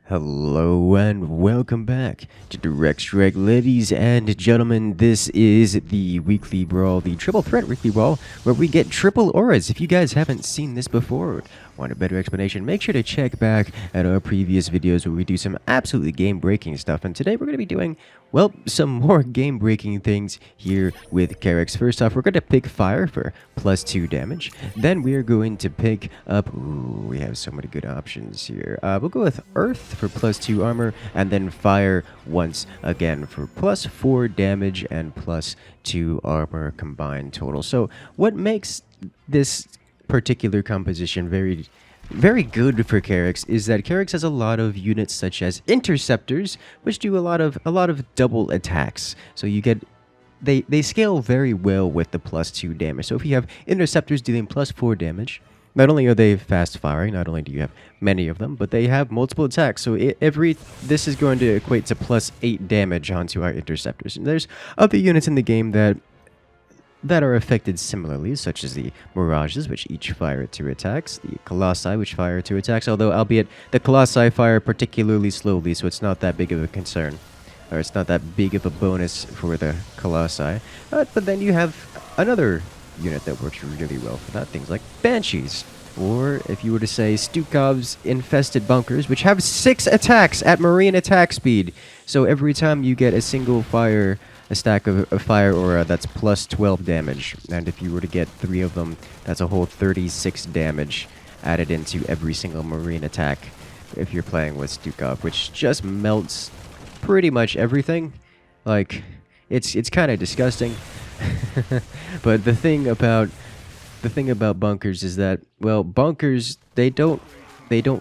Hello and welcome back to Direct Strike, ladies and gentlemen. This is the weekly brawl, the triple threat weekly brawl, where we get triple auras. If you guys haven't seen this before, want a better explanation, make sure to check back at our previous videos where we do some absolutely game-breaking stuff. And today we're going to be doing, well, some more game-breaking things here with Carrix. First off, we're going to pick fire for +2 damage. Then we are going to pick up, ooh, we have so many good options here. We'll go with earth for +2 armor, and then fire once again for +4 damage and +2 armor combined total. So what makes this particular composition very good for Carrix is that Carrix has a lot of units such as Interceptors, which do a lot of double attacks. So you get they scale very well with the +2 damage. So if you have Interceptors dealing +4 damage, not only are they fast firing, not only do you have many of them, but they have multiple attacks. So this is going to equate to +8 damage onto our Interceptors. And there's other units in the game that are affected similarly, such as the Mirages, which each fire 2 attacks, the Colossi, which fire 2 attacks, although albeit the Colossi fire particularly slowly, so it's not that big of a concern, or it's not that big of a bonus for the Colossi. But then you have another unit that works really well for that, things like Banshees, or if you were to say Stukov's Infested Bunkers, which have 6 attacks at Marine attack speed. So every time you get a single fire, a stack of a fire aura, that's +12 damage. And if you were to get 3 of them, that's a whole 36 damage added into every single Marine attack if you're playing with Stukov, which just melts pretty much everything. Like, it's kind of disgusting. But the thing about bunkers is that, well, bunkers they don't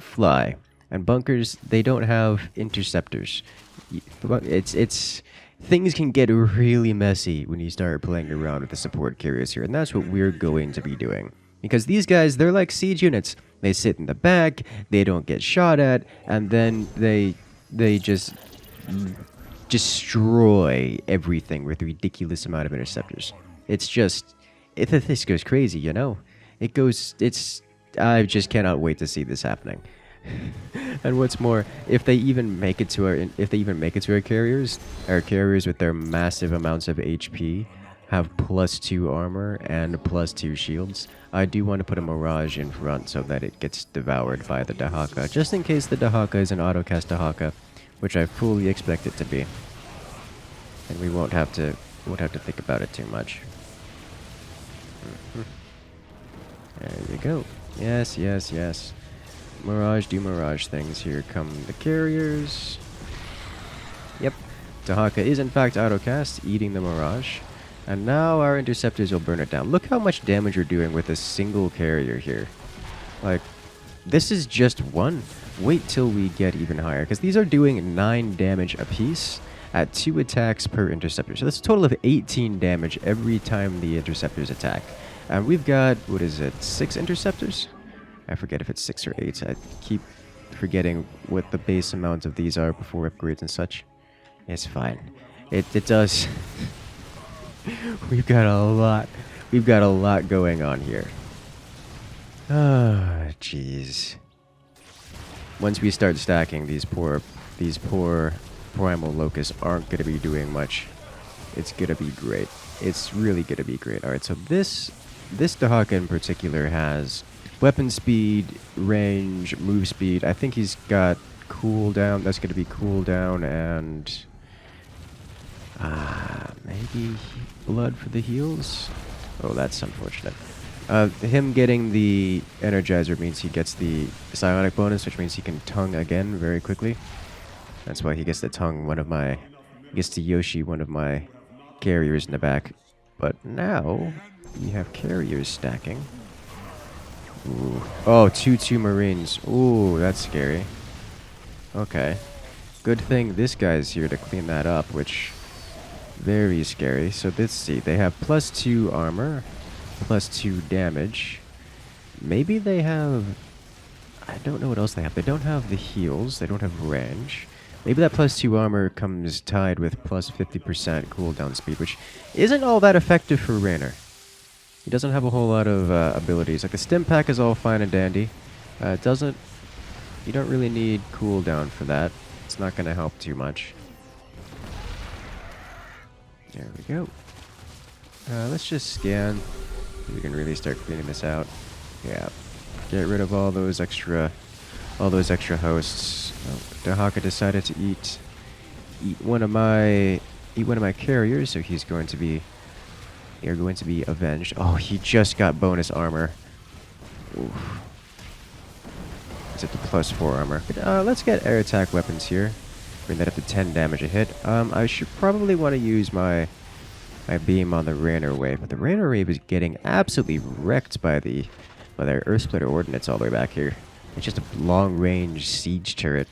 fly, and bunkers they don't have interceptors. It's things can get really messy when you start playing around with the support carriers here, and that's what we're going to be doing. Because these guys, they're like siege units. They sit in the back, they don't get shot at, and then they just destroy everything with a ridiculous amount of interceptors. It's just, this goes crazy, you know? I just cannot wait to see this happening. And what's more, if they even make it to our carriers with their massive amounts of HP have +2 armor and +2 shields, I do want to put a Mirage in front so that it gets devoured by the Dahaka, just in case the Dahaka is an autocast Dahaka, which I fully expect it to be. And we won't have to think about it too much. There you go. Yes, yes, yes. Mirage, do Mirage things. Here come the carriers. Yep. Dahaka is in fact autocast, eating the Mirage. And now our Interceptors will burn it down. Look how much damage we're doing with a single carrier here. Like, this is just one. Wait till we get even higher, because these are doing 9 damage apiece at 2 attacks per Interceptor. So that's a total of 18 damage every time the Interceptors attack. And we've got, what is it, 6 Interceptors? I forget if it's 6 or 8. I keep forgetting what the base amount of these are before upgrades and such. It's fine. It does. We've got a lot going on here. Ah, jeez. Once we start stacking, these poor primal locusts aren't going to be doing much. It's going to be great. It's really going to be great. Alright, so this Dahaka in particular has weapon speed, range, move speed. I think he's got cooldown. That's going to be cooldown and maybe blood for the heals. Oh, that's unfortunate. Him getting the Energizer means he gets the psionic bonus, which means he can tongue again very quickly. That's why he gets to tongue gets to Yoshi, one of my carriers in the back. But now we have carriers stacking. Ooh. Oh, 2/2 Marines. Ooh, that's scary. Okay. Good thing this guy's here to clean that up, which very scary. So let's see. They have +2 armor, +2 damage. Maybe they have, I don't know what else they have. They don't have the heals. They don't have range. Maybe that +2 armor comes tied with +50% cooldown speed, which isn't all that effective for Raynor. He doesn't have a whole lot of abilities. Like the stim pack is all fine and dandy. It doesn't You don't really need cooldown for that. It's not going to help too much. There we go. Let's just scan. We can really start cleaning this out. Yeah. Get rid of all those extra hosts. Oh, Dahaka decided to eat one of my carriers, so he's going to be avenged. Oh, he just got bonus armor. Oof. Is it the +4 armor? But, let's get air attack weapons here. Bring that up to 10 damage a hit. I should probably want to use my beam on the Rainer Wave, but the Rainer Wave is getting absolutely wrecked by their Earth Splitter Ordnance all the way back here. It's just a long-range siege turret,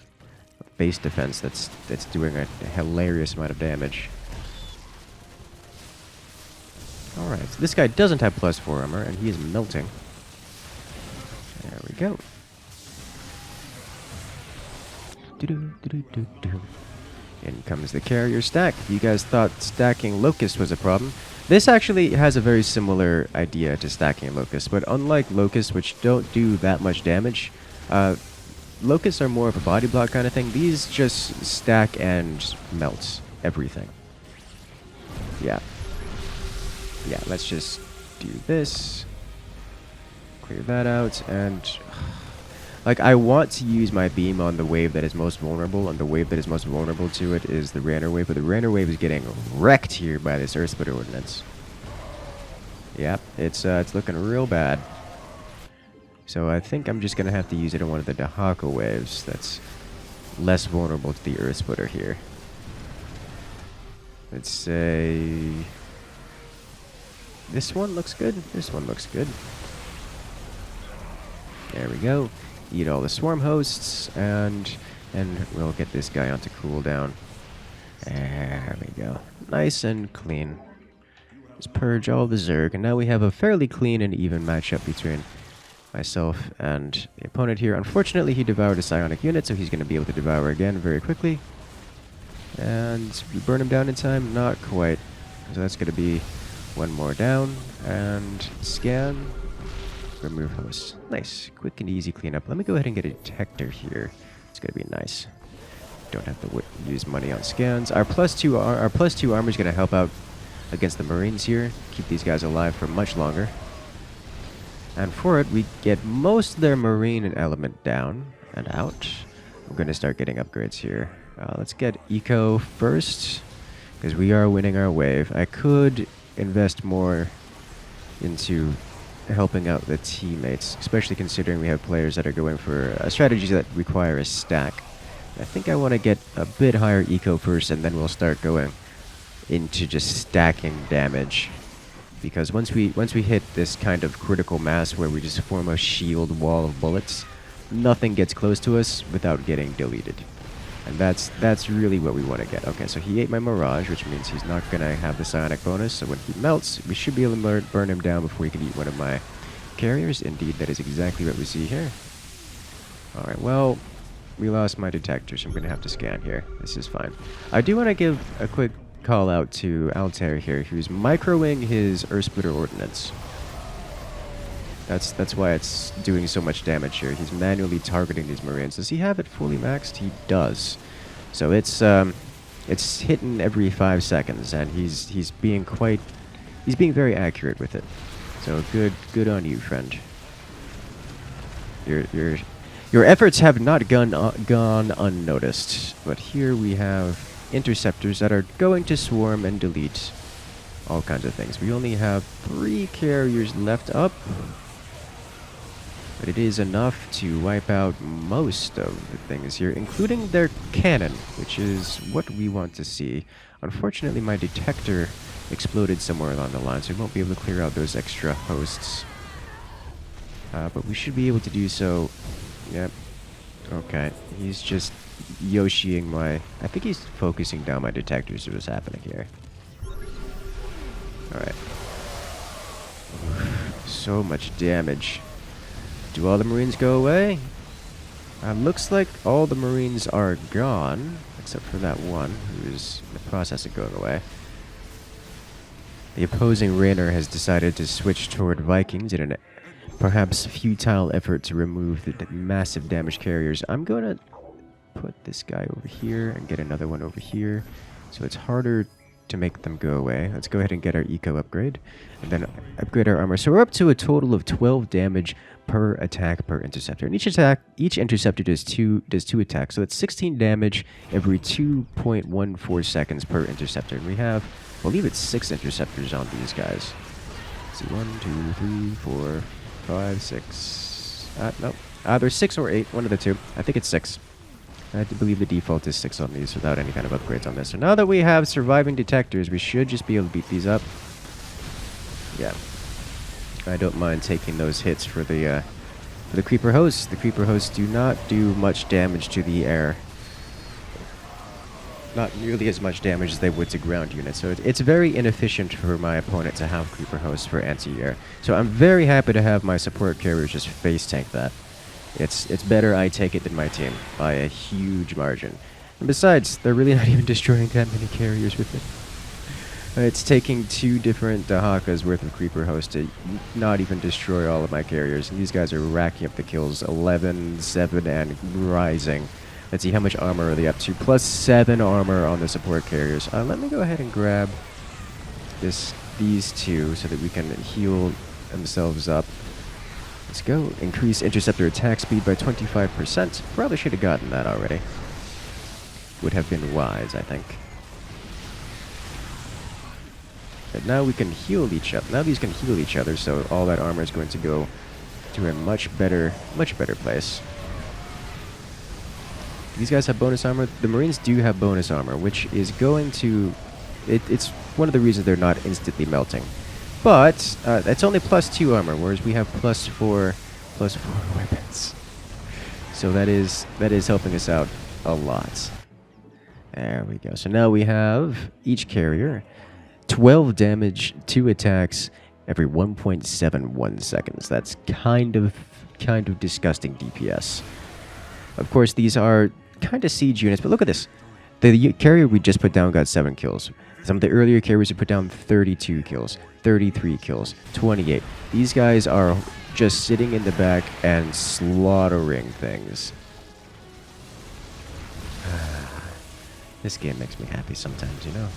base defense that's doing a hilarious amount of damage. All right, so this guy doesn't have +4 armor, and he is melting. There we go. In comes the carrier stack. You guys thought stacking Locust was a problem. This actually has a very similar idea to stacking Locust, but unlike Locust, which don't do that much damage, Locusts are more of a body block kind of thing. These just stack and melt everything. Yeah. Yeah, let's just do this. Clear that out, and... like, I want to use my beam on the wave that is most vulnerable, and the wave that is most vulnerable to it is the Rainer Wave, but the Rainer Wave is getting wrecked here by this Earth Splitter Ordnance. Yep, it's looking real bad. So I think I'm just going to have to use it on one of the Dahaka waves that's less vulnerable to the Earth Splitter here. Let's say... this one looks good. This one looks good. There we go. Eat all the swarm hosts, and we'll get this guy onto cooldown. There we go. Nice and clean. Just purge all the Zerg, and now we have a fairly clean and even matchup between myself and the opponent here. Unfortunately, he devoured a psionic unit, so he's going to be able to devour again very quickly. And we burn him down in time? Not quite. So that's going to be one more down, and scan. Remove hosts. Nice. Quick and easy cleanup. Let me go ahead and get a detector here. It's going to be nice. Don't have to use money on scans. Our +2 armor is going to help out against the Marines here. Keep these guys alive for much longer. And for it, we get most of their Marine and element down and out. We're going to start getting upgrades here. Let's get Eco first, because we are winning our wave. I could invest more into helping out the teammates, especially considering we have players that are going for strategies that require a stack. I think I want to get a bit higher eco first, and then we'll start going into just stacking damage. Because once we hit this kind of critical mass where we just form a shield wall of bullets, nothing gets close to us without getting deleted. And that's really what we want to get. Okay, so he ate my Mirage, which means he's not going to have the psionic bonus, so when he melts, we should be able to burn him down before he can eat one of my carriers. Indeed, that is exactly what we see here. Alright, well, we lost my detector, so I'm going to have to scan here. This is fine. I do want to give a quick call out to Altair here, who's microing his Earth Splitter Ordnance. That's why it's doing so much damage here. He's manually targeting these Marines. Does he have it fully maxed? He does. So it's hitting every 5 seconds, and he's being very accurate with it. So good on you, friend. Your efforts have not gone unnoticed. But here we have Interceptors that are going to swarm and delete all kinds of things. We only have 3 carriers left up. But it is enough to wipe out most of the things here, including their cannon, which is what we want to see. Unfortunately, my detector exploded somewhere along the line, so we won't be able to clear out those extra hosts. But we should be able to do so. Yep. Okay. He's just Yoshiing my... I think he's focusing down my detectors is what's happening here. Alright. So much damage. Do all the Marines go away? Looks like all the Marines are gone, except for that one, who's in the process of going away. The opposing Rainer has decided to switch toward Vikings in an perhaps futile effort to remove the massive damage carriers, I'm going to put this guy over here and get another one over here. So it's harder to make them go away. Let's go ahead and get our eco upgrade and then upgrade our armor. So we're up to a total of 12 damage per attack per interceptor. And each interceptor does two attacks. So that's 16 damage every 2.14 seconds per interceptor. And we have, I believe it's 6 interceptors on these guys. Let's see, 1, 2, 3, 4, 5, 6. No. There's 6 or 8, one of the two. I think it's 6. I do believe the default is 6 on these without any kind of upgrades on this. So now that we have surviving detectors, we should just be able to beat these up. Yeah. I don't mind taking those hits for the creeper hosts. The creeper hosts do not do much damage to the air. Not nearly as much damage as they would to ground units. So it's very inefficient for my opponent to have creeper hosts for anti-air. So I'm very happy to have my support carriers just face tank that. It's better I take it than my team by a huge margin. And besides, they're really not even destroying that many carriers with it. It's taking 2 different Dahakas worth of creeper hosts to not even destroy all of my carriers. And these guys are racking up the kills 11, 7, and rising. Let's see, how much armor are they up to? Plus 7 armor on the support carriers. Let me go ahead and grab these 2 so that we can heal themselves up. Let's go. Increase interceptor attack speed by 25%. Probably should have gotten that already. Would have been wise, I think. But now we can heal each other. Now these can heal each other, so all that armor is going to go to a much better place. These guys have bonus armor. The Marines do have bonus armor, which is going to... It's one of the reasons they're not instantly melting. But it's only +2 armor, whereas we have +4 weapons. So that is helping us out a lot. There we go. So now we have each carrier 12 damage, 2 attacks every 1.71 seconds. That's kind of disgusting DPS. Of course, these are kind of siege units, but look at this. The carrier we just put down got 7 kills. Some of the earlier carriers we put down 32 kills, 33 kills, 28. These guys are just sitting in the back and slaughtering things. This game makes me happy sometimes, you know.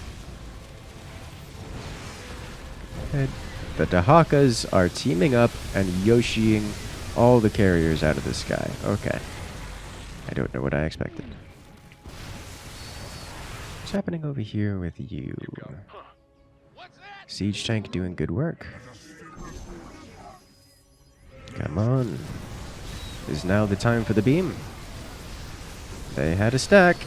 And the Dahakas are teaming up and Yoshiing all the carriers out of the sky. Okay. I don't know what I expected. What's happening over here with you? Siege tank doing good work. Come on. Is now the time for the beam. They had a stack.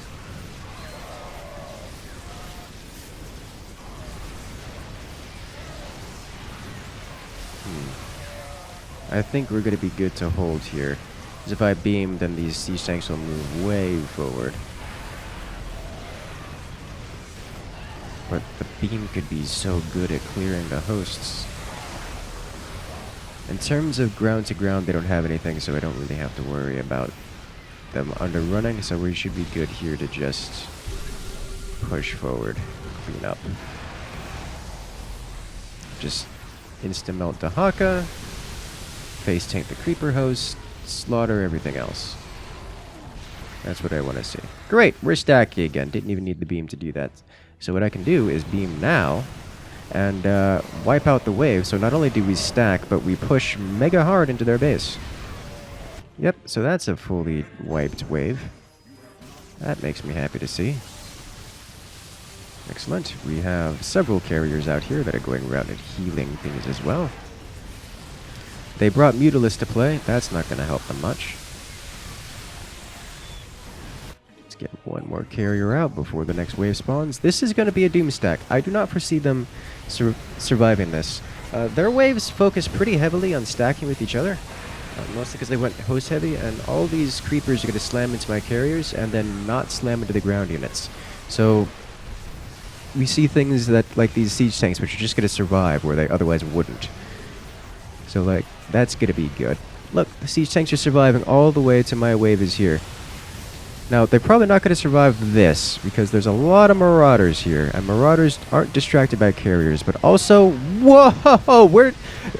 I think we're going to be good to hold here. Because if I beam, then these siege tanks will move way forward. But the beam could be so good at clearing the hosts. In terms of ground to ground, they don't have anything, so I don't really have to worry about them underrunning. So we should be good here to just push forward, clean up. Just insta-melt Dahaka, face tank the creeper host, slaughter everything else. That's what I want to see. Great, we're stacky again. Didn't even need the beam to do that. So what I can do is beam now and wipe out the wave. So not only do we stack, but we push mega hard into their base. Yep, so that's a fully wiped wave. That makes me happy to see. Excellent. We have several carriers out here that are going around and healing things as well. They brought Mutalisk to play. That's not going to help them much. Let's get one more carrier out before the next wave spawns. This is going to be a doom stack. I do not foresee them surviving this. Their waves focus pretty heavily on stacking with each other. Mostly because they went host heavy, and all these creepers are going to slam into my carriers and then not slam into the ground units. So we see things that, like these siege tanks, which are just going to survive where they otherwise wouldn't. So, like, that's going to be good. Look, the siege tanks are surviving all the way to my wave is here. Now, they're probably not going to survive this, because there's a lot of marauders here, and marauders aren't distracted by carriers, but also, whoa,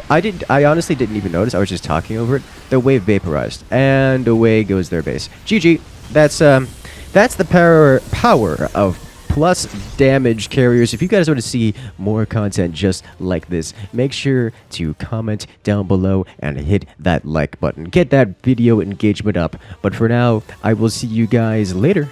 I honestly didn't even notice, I was just talking over it. The wave vaporized, and away goes their base. GG, that's the power of plus damage carriers. If you guys want to see more content just like this, make sure to comment down below and hit that like button. Get that video engagement up. But for now, I will see you guys later.